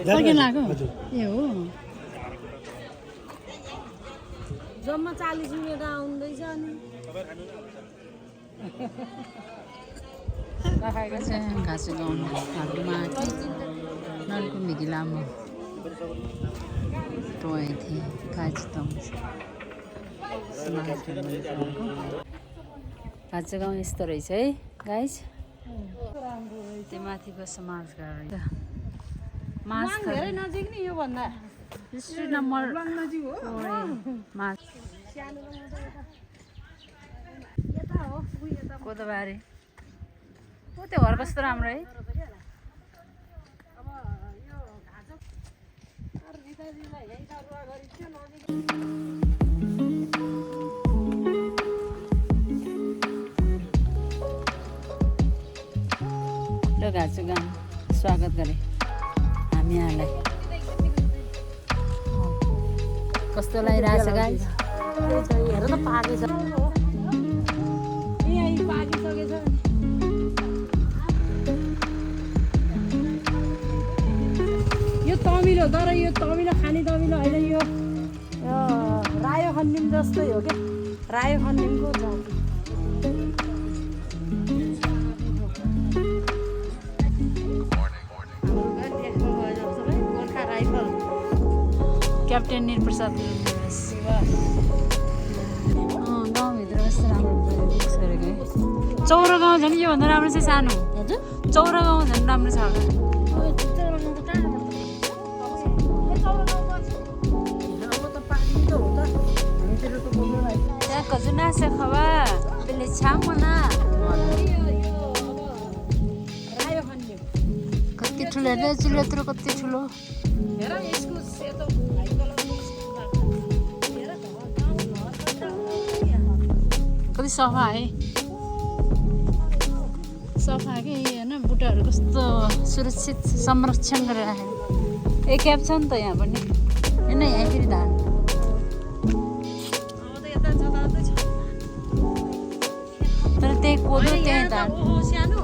सकिन लाग्यो ए हो जम्मा 40 मिनेट आउँदैछ अनि घाँस गाउनु हालमा नलको मिगी लामो टोय थिए काज घाँस गाउँ यस्तो रहेछ है गाइस त्यो माथिको समाज मास धेरै नजिक नि यो भन्दा स्ट्रिट नम्बर नजिक हो मास यता हो यता कोदोबारी हो त्यो घर कस्तो राम्रो है अब यो घाँस अरु दिदाजीलाई यही दरुवा गरि थियो नजिक ल घाँसु गाउँ स्वागत गरे हामी यहाँलाई कस्तो लागिरहेको छ गाइस हेर त पाकेछ यही पाकिसकेछ यो तमिलो तर यो तमिलो खाने तमिलो होइन यो रायो खन्निम जस्तै हो क्या रायो खन्निमको जाति गोर्खा राइफल क्याप्टेन निरप्रसाद गाउँभित्र कस्तो राम्रो फिक्स गरेको है चौरा गाउँ झन् योभन्दा राम्रो चाहिँ सानो हजुर चौरा गाउँ झन् राम्रो छ त्यहाँ खजुनासे खवा बेले छामना रायो खन्निम कति ठुलो हेर्दै चुलो यत्रो कति ठुलो हेर यसको सेतो भाइ कलरको हेर कति सफा है सफा कि होइन बुट्टाहरू कस्तो सुरक्षित संरक्षण गरेर राखेको ए क्याब छ नि त यहाँ पनि होइन यहाँ फेरि धान अब त यता जताततै छ तर त्यही कोदो त्यही धान ओहो सानो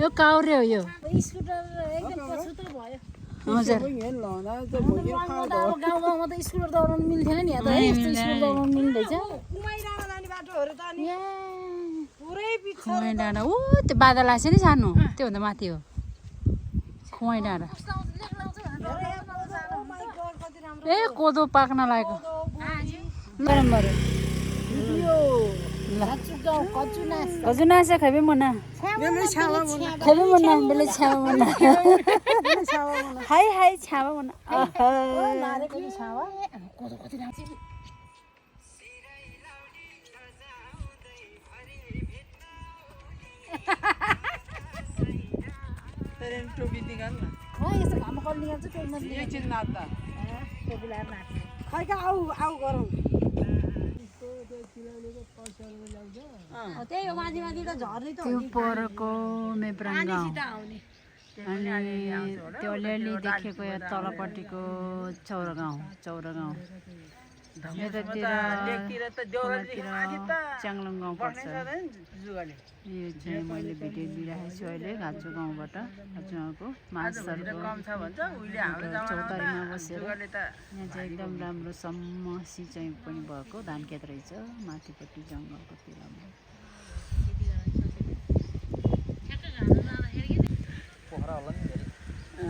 यो काउरे हो यो स्कुटर एकदम पछुतो भयो हजुर अब गाउँमा त स्कुटर दौडाउनु मिल्थेन नि यहाँ त है यस्तो स्कुटर दौडाउनु मिल्दैछ कुमाइडाँडा जाने बाटोहरू त अनि पुरै पिछा खुवाई डाँडा ऊ त्यो बादल आएछ नि सानो त्योभन्दा माथि हो खुवाई डाँडा ए कोदो पाक्न लागेको बराबर हजुर खैबे मना खैबे मना बेले छावा मना हाई हाई छावा मना त्यही हो माथि माथि त झर्ने त त्यो परको मेब्राङ गाउँ अनि त्यो अलिअलि देखेको यो तलपट्टिको चौरा गाउँ यतातिर च्याङलङ गाउँ पर्छ यो चाहिँ मैले भिडियो लिइरहेको छु अहिले घाँचो गाउँबाट घाँचो गाउँको माछहरूको चौतारीमा बसेर यहाँ चाहिँ एकदम राम्रो सम्म सिँचाइ पनि भएको धान खेत रहेछ माथिपट्टि जङ्गल कति राम्रो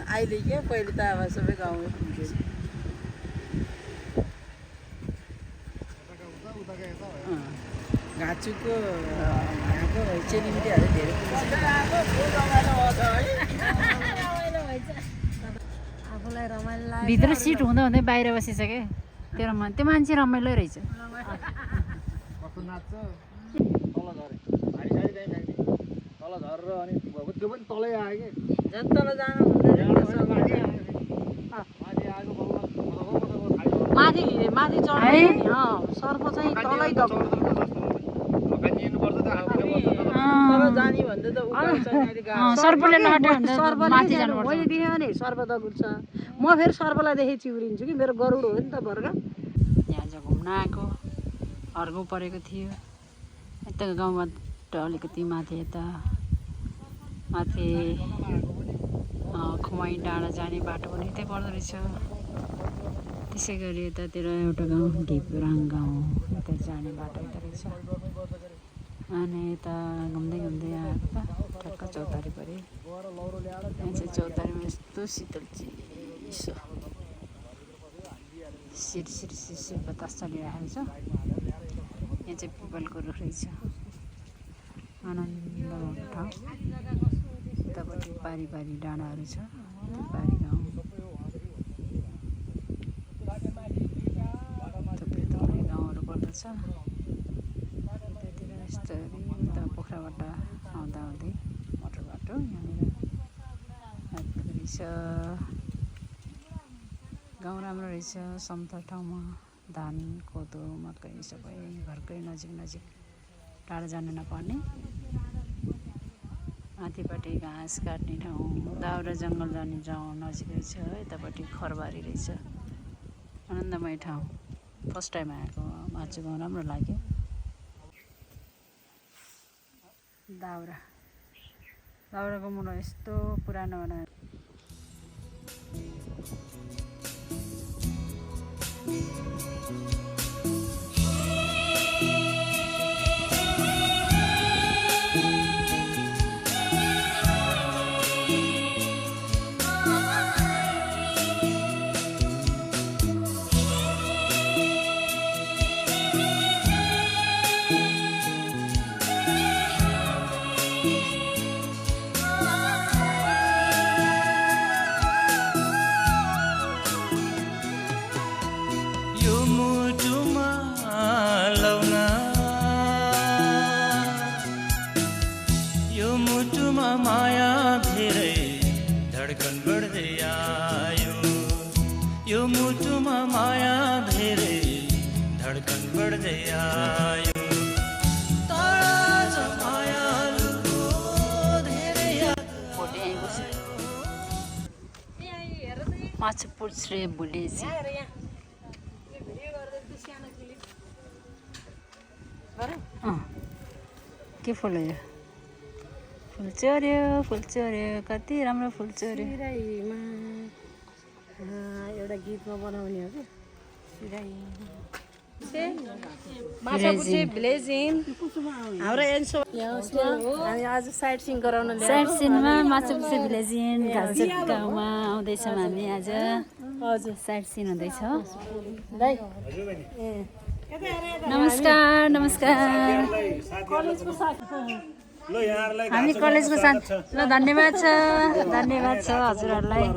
अहिले के पहिले त अब सबै गाउँमै पुग्थ्यो घाँचुको यहाँको चेलीबेटीहरू धेरै आफूलाई रमाइलो लाग्यो भित्र सिट हुँदा हुँदै बाहिर बसेछ क्या त्यो त्यो मान्छे रमाइलो रहेछ झन् तल जानु माथि चढ्नु सर्प चाहिँ तलै जाने भन्दा त सर्पले नहट्यो भने त माथि जानुपर्छ मैले देखेँ भने सर्प दगुर्छ म फेरि सर्पलाई देखेँ चिउरिन्छु कि मेरो गरुड हो नि त भर्खर यहाँ चाहिँ घुम्न आएको हर्गौँ परेको थियो यता गाउँबाट अलिकति माथि यता माथि खुमाई डाँडा जाने बाटो पनि यतै पर्दो रहेछ। त्यसै गरी यतातिर एउटा गाउँ ढिपुराङ गाउँ, यता जाने बाटो यता रहेछ। अनि यता घुम्दै घुम्दै आएको त ठ्याक्क चौतारी पऱ्यो। यहाँ चाहिँ चौतारीमा यस्तो शीतल चिसो सिर बतास चलिरहेको छ। यहाँ चाहिँ पिपलको रुख रहेछ, आनन्द भएको ठाउँ। यतापट्टि पारी पारी डाँडाहरू छ, पारी गाउँ थुप्रै थुप्रै गाउँहरू पर्दछ। यतातिर यस्तो उता पोखराबाट आउँदा आउँदै मोटर बाटो यहाँनिर आइपुग्दो रहेछ। गाउँ राम्रो रहेछ, समतल ठाउँमा धान कोदो मकै सबै घरकै नजिक नजिक, टाढा जानु नपर्ने। माथिपट्टि घाँस काट्ने ठाउँ, दाउरा जङ्गल जाने ठाउँ नजिक रहेछ। यतापट्टि खरबारी रहेछ, आनन्दमय ठाउँ। फर्स्ट टाइम आएको माछु गाउँ राम्रो लाग्यो। दाउराको मुढो यस्तो पुरानो बनायो। माया धेरै धडकन बढ्दै आयो, यो मुटुमा माया धेरै धडकन बढ्दै आयो। माछा पुछ्रे भुलेसी के फुल हो यो? फुल चोर्यो कति राम्रो फुल चोर्यो। एउटा गीतमा बनाउने हो कि हाम्रो एन्सो हामी आज साइट सिन गराउन site cinema Machhapuchhre village in घाँसजोत गाउँमा आउँदैछौँ हामी आज। हजुर साइट सिन हुँदैछ। नमस्कार नमस्कार, हामी कलेजको साथ। ल धन्यवाद छ हजुरहरूलाई।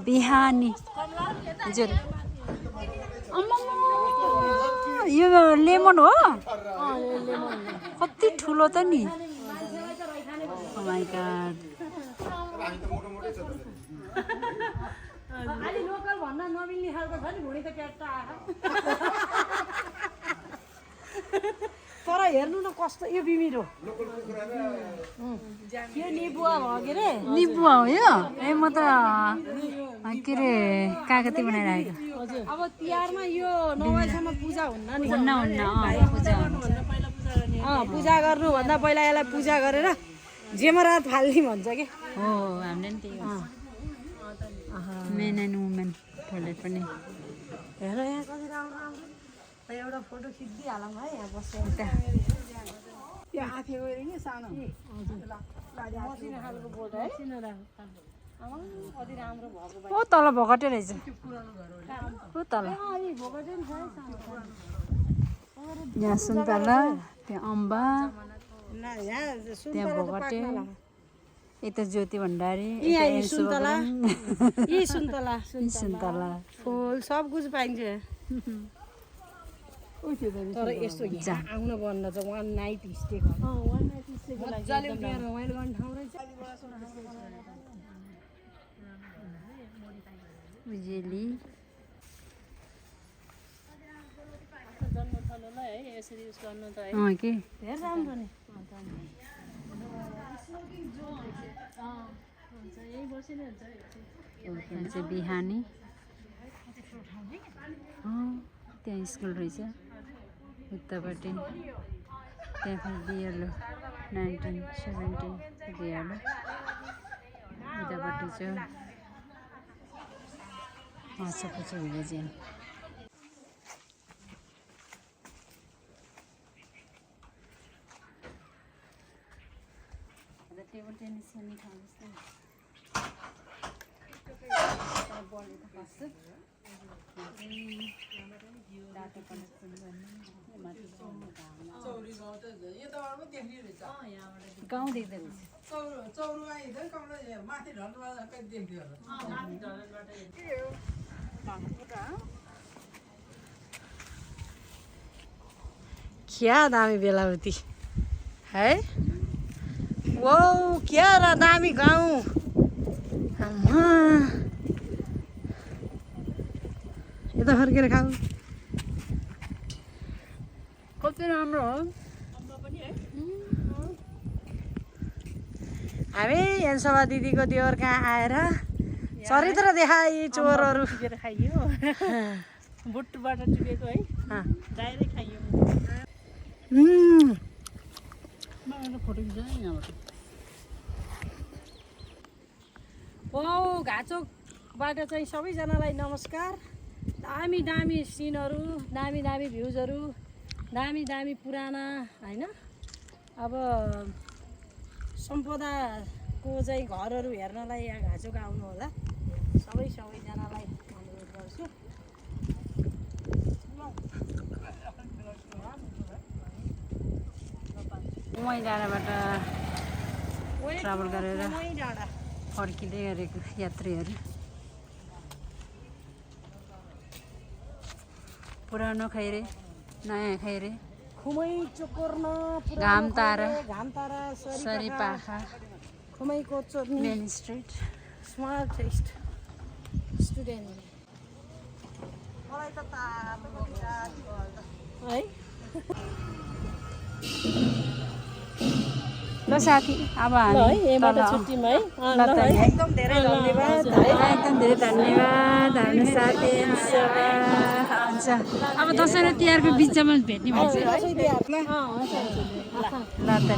बिहानी हजुर, यो लेमन हो, कति ठुलो त नि। Oh my god, लोकल भन्न नमिल्ने खालको छ नि भुँडी त क्याट्टा आएको। तर हेर्नु न कस्तो यो बिमिरो, यो निबुवा भयो के अरे, निबुवा हो यो। ए म त के अरे कागती बनाइरहेको। अब तिहारमा यो नभएसम्म पूजा हुन्न नि। हुन्न पूजा गर्नुभन्दा पहिला यसलाई पूजा गरेर जेमरात फाल्ने भन्छ कि। हो हामीले नि त्यही हो। मेन एन्ड वुमेन टोइलेट पनि। हेर यहाँ कति राम्रो राम्रो, एउटा फोटो खिचिदिइहालौँ है यहाँ बसेर। त्यो आफै गएर नि सानो मसिनो खालको बोट है, कति राम्रो भएको। ओ तल भोकटे रहेछ, ओ तल यहाँ सुन्तला, त्यहाँ अम्बा, त्यहाँ भोकटे, यता ज्योति भण्डारी, सुन्तला फुल सब कुछ पाइन्छ। तर यस्तो आउन बन्द छ, वान नाइट स्टे मजाले रमाइलो गर्ने ठाउँ रहेछ। उजेली जन्मथलो ल है, यसरी उस गर्नु त है के धेरै राम्रो नि। यहाँ चाहिँ बिहानी त्यहाँ स्कुल रहेछ उतापट्टि त्यहाँ फेरि बिएलओ 1917 बिएलओ उतापट्टि चाहिँ माछापुच्छा भिलेज यहाँ टेबल टेनिस खेल्ने ठाउँ जस्तै बलले त खस्छ डाटा कलेक्सन गर्ने गाउँ देख्दै रहेछ क्या दामी बेलावती है वो क्या र दामी गाउँ यता फर्केर खाऊ कति राम्रो हो हामी हेन्सभा दिदीको देवर कहाँ आएर चरित्र देखाए चोरहरू खाइयो बुटबाट टिपेको है डाइरेक्ट खाइयो फोटो खिच्छ यहाँबाट ओ घाचोकबाट चाहिँ सबैजनालाई नमस्कार दामी दामी सिनहरू दामी दामी भ्युजहरू दामी दामी पुराना होइन अब सम्पदाको चाहिँ घरहरू हेर्नलाई यहाँ घाचोक आउनु होला सबैजनालाई अनुरोध गर्छु उमै डाँडाबाट ट्राभल गरेर फर्किँदै गरेको यात्रीहरू पुरानो खैरे नयाँ खैरे खुमै चोकोर्न घाम तारा सरीपाखा खुमैको चोर्नी मेन स्ट्रिट स्मार्ट स्टुडेन्ट मलाई त है ल साथी अब हामी छुट्टीमा है एकदम धेरै धन्यवाद एकदम धेरै धन्यवाद हाम्रो साथी हुन्छ अब दसैँ र तिहारको बिचमा भेट्ने भन्छ ल त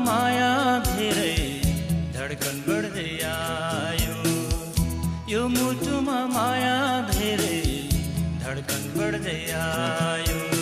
माया धेरै धडकन बढ्दै आयो यो मुटुमा माया धेरै धडकन बढ्दै आयो